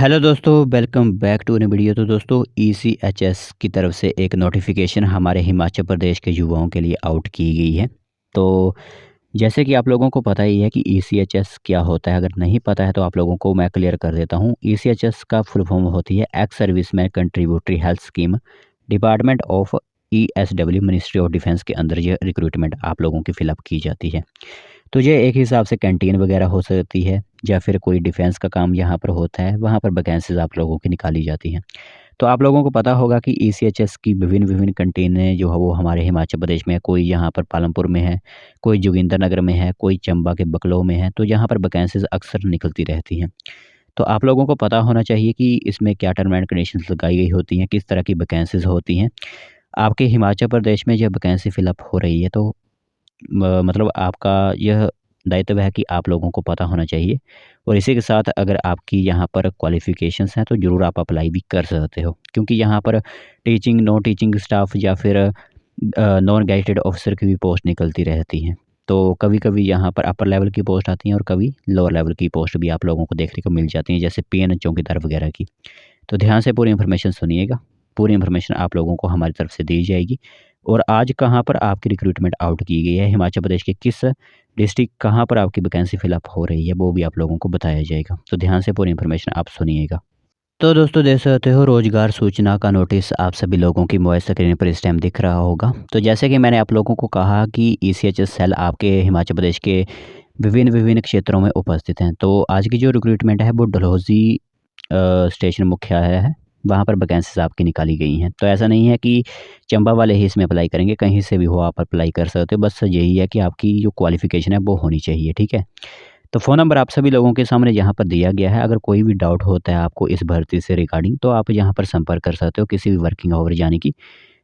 Hello दोस्तों, welcome back to new video. तो दोस्तों ECHS की तरफ से एक नोटिफिकेशन हमारे हिमाचल प्रदेश के युवाओं के लिए आउट की गई है। तो जैसे कि आप लोगों को पता ही है कि ECHS क्या होता है। अगर नहीं पता है तो आप लोगों को मैं क्लियर कर देता हूँ। ECHS का फुल फॉर्म होती है ex serviceman contributory health scheme, department of ESW, ministry of defence के अंदर ये रिक्रूटमेंट आप लोगों की फिलअप की जाती है। तो ये एक हिसाब से कैंटीन वगैरह हो सकती है या फिर कोई डिफेंस का काम यहाँ पर होता है, वहाँ पर वैकेंसीज आप लोगों की निकाली जाती हैं। तो आप लोगों को पता होगा कि ECHS की विभिन्न कैंटीनें जो है वो हमारे हिमाचल प्रदेश में है। कोई यहाँ पर पालमपुर में है, कोई जोगिंद्रनगर में है, कोई चंबा के बकलों में है। तो यहाँ पर वैकेंसीज अक्सर निकलती रहती हैं। तो आप लोगों को पता होना चाहिए कि इसमें क्या टर्म एंड कंडीशंस लगाई गई होती हैं, किस तरह की वैकेंसीज होती हैं। आपके हिमाचल प्रदेश में जब वैकेंसी फिलअप हो रही है तो मतलब आपका यह दायित्व है कि आप लोगों को पता होना चाहिए। और इसी के साथ अगर आपकी यहाँ पर क्वालिफ़िकेशंस हैं तो ज़रूर आप अप्लाई भी कर सकते हो, क्योंकि यहाँ पर टीचिंग, नॉन टीचिंग स्टाफ या फिर नॉन गेजेटेड ऑफिसर की भी पोस्ट निकलती रहती हैं। तो कभी-कभी यहाँ पर अपर लेवल की पोस्ट आती हैं और कभी लोअर लेवल की पोस्ट भी आप लोगों को देखने को मिल जाती हैं, जैसे PN चौकीदार वगैरह की। तो ध्यान से पूरी इन्फॉर्मेशन सुनिएगा। पूरी इन्फॉर्मेशन आप लोगों को हमारी तरफ से दी जाएगी। और आज कहाँ पर आपकी रिक्रूटमेंट आउट की गई है, हिमाचल प्रदेश के किस डिस्ट्रिक्ट कहाँ पर आपकी वैकेंसी फिलअप हो रही है, वो भी आप लोगों को बताया जाएगा। तो ध्यान से पूरी इन्फॉर्मेशन आप सुनिएगा। तो दोस्तों देख सकते हो, रोजगार सूचना का नोटिस आप सभी लोगों की मोबाइल स्क्रीन पर इस टाइम दिख रहा होगा। तो जैसे कि मैंने आप लोगों को कहा कि ECHS सेल आपके हिमाचल प्रदेश के विभिन्न क्षेत्रों में उपस्थित हैं। तो आज की जो रिक्रूटमेंट है वो डलहौजी स्टेशन मुख्यालय है, वहाँ पर वैकेंसीज आपकी निकाली गई हैं। तो ऐसा नहीं है कि चंबा वाले ही इसमें अप्लाई करेंगे, कहीं से भी हो आप अप्लाई कर सकते हो। बस यही है कि आपकी जो क्वालिफ़िकेशन है वो होनी चाहिए, ठीक है। तो फ़ोन नंबर आप सभी लोगों के सामने यहाँ पर दिया गया है। अगर कोई भी डाउट होता है आपको इस भर्ती से रिगार्डिंग, तो आप यहाँ पर संपर्क कर सकते हो किसी भी वर्किंग आवर, यानी कि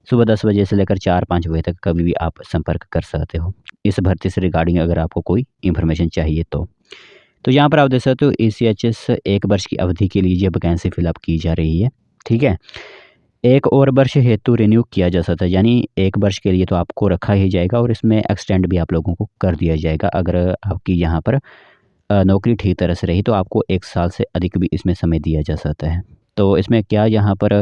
सुबह 10 बजे से लेकर 4-5 बजे तक कभी भी आप संपर्क कर सकते हो इस भर्ती से रिगार्डिंग, अगर आपको कोई इन्फॉर्मेशन चाहिए तो। तो यहाँ पर आप देख सकते हो ECHS 1 वर्ष की अवधि के लिए ये वैकेंसी फिलअप की जा रही है, ठीक है। 1 और वर्ष हेतु रिन्यू किया जा सकता है, यानी 1 वर्ष के लिए तो आपको रखा ही जाएगा और इसमें एक्सटेंड भी आप लोगों को कर दिया जाएगा। अगर आपकी यहाँ पर नौकरी ठीक तरह से रही तो आपको 1 साल से अधिक भी इसमें समय दिया जा सकता है। तो इसमें क्या यहाँ पर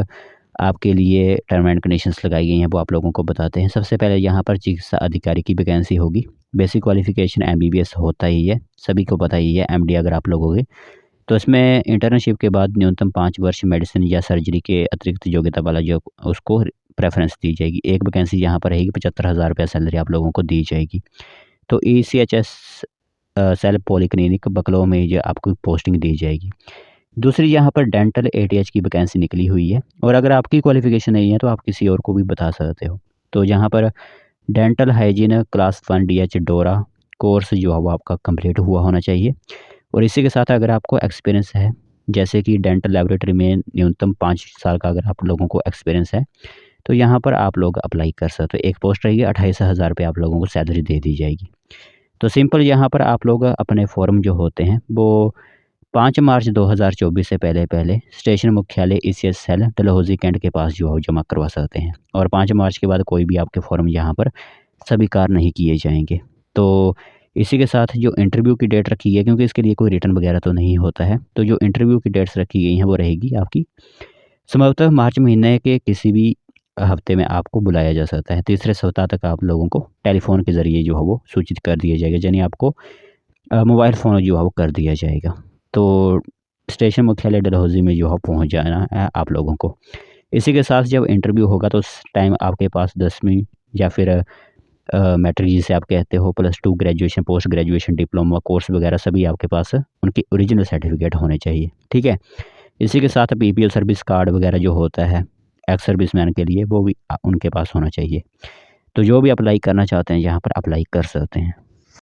आपके लिए टर्म एंड कंडीशंस लगाई गई हैं वो आप लोगों को बताते हैं। सबसे पहले यहाँ पर चिकित्सा अधिकारी की वैकेंसी होगी। बेसिक क्वालिफ़िकेशन MBBS होता ही है, सभी को पता ही है। MD अगर आप लोग होगे तो इसमें इंटर्नशिप के बाद न्यूनतम 5 वर्ष मेडिसिन या सर्जरी के अतिरिक्त योग्यता वाला जो उसको प्रेफ़रेंस दी जाएगी। एक वैकेंसी यहाँ पर रहेगी, 75,000 रुपया सैलरी आप लोगों को दी जाएगी। तो ECHS सेल पॉलीक्लिनिक बकलों में ये आपको पोस्टिंग दी जाएगी। दूसरी यहाँ पर डेंटल ATH की वैकेंसी निकली हुई है, और अगर आपकी क्वालिफ़िकेशन नहीं है तो आप किसी और को भी बता सकते हो। तो यहाँ पर डेंटल हाइजीन क्लास 1 DH डोरा कोर्स जो है वो आपका कंप्लीट हुआ होना चाहिए। और इसी के साथ अगर आपको एक्सपीरियंस है, जैसे कि डेंटल लैबोरेटरी में न्यूनतम 5 साल का अगर आप लोगों को एक्सपीरियंस है, तो यहाँ पर आप लोग अप्लाई कर सकते हो। एक पोस्ट रहेगी, 28,000 रुपये आप लोगों को सैलरी दे दी जाएगी। तो सिंपल यहाँ पर आप लोग अपने फॉर्म जो होते हैं वो 5 मार्च 2024 से पहले स्टेशन मुख्यालय ECHS सेल डलहौजी कैंट के पास जो है जमा करवा सकते हैं। और 5 मार्च के बाद कोई भी आपके फॉर्म यहाँ पर स्वीकार नहीं किए जाएंगे। तो इसी के साथ जो इंटरव्यू की डेट रखी है, क्योंकि इसके लिए कोई रिटर्न वगैरह तो नहीं होता है, तो जो इंटरव्यू की डेट्स रखी गई हैं वो रहेगी आपकी संभवतः मार्च महीने के किसी भी हफ्ते में आपको बुलाया जा सकता है। तीसरे सप्ताह तक आप लोगों को टेलीफोन के ज़रिए जो है वो सूचित कर दिया जाएगा, यानी आपको मोबाइल फ़ोन जो है वो कर दिया जाएगा। तो स्टेशन मुख्यालय डलहौजी में जो है पहुँच जाना है आप लोगों को। इसी के साथ जब इंटरव्यू होगा तो उस टाइम आपके पास 10वीं या फिर मैट्रिक जिसे आप कहते हो, +2 graduation, post graduation, diploma course वगैरह सभी आपके पास उनकी ओरिजिनल सर्टिफिकेट होने चाहिए, ठीक है। इसी के साथ PPL सर्विस कार्ड वगैरह जो होता है एक्स सर्विसमैन के लिए, वो भी उनके पास होना चाहिए। तो जो भी अप्लाई करना चाहते हैं यहाँ पर अप्लाई कर सकते हैं।